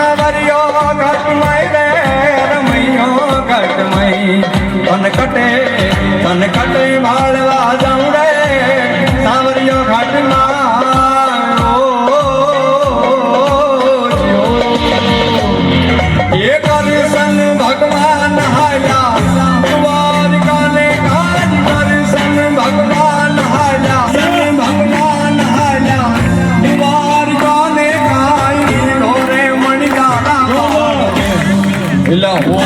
સાવરિયો ઘટમય રે રમૈયો ઘટમય તન કટે ભાળવા જાઉં રે સાવરિયો ઘટમાં એક દર્શન ભગવાન હાલ્યા દ્વારકાને કાજ દર્શન ભગવાન હાલ્યા ભગવાન હાલ્યા દ્વારકાને કાઈ ઢોરે મણિકાના એલા હો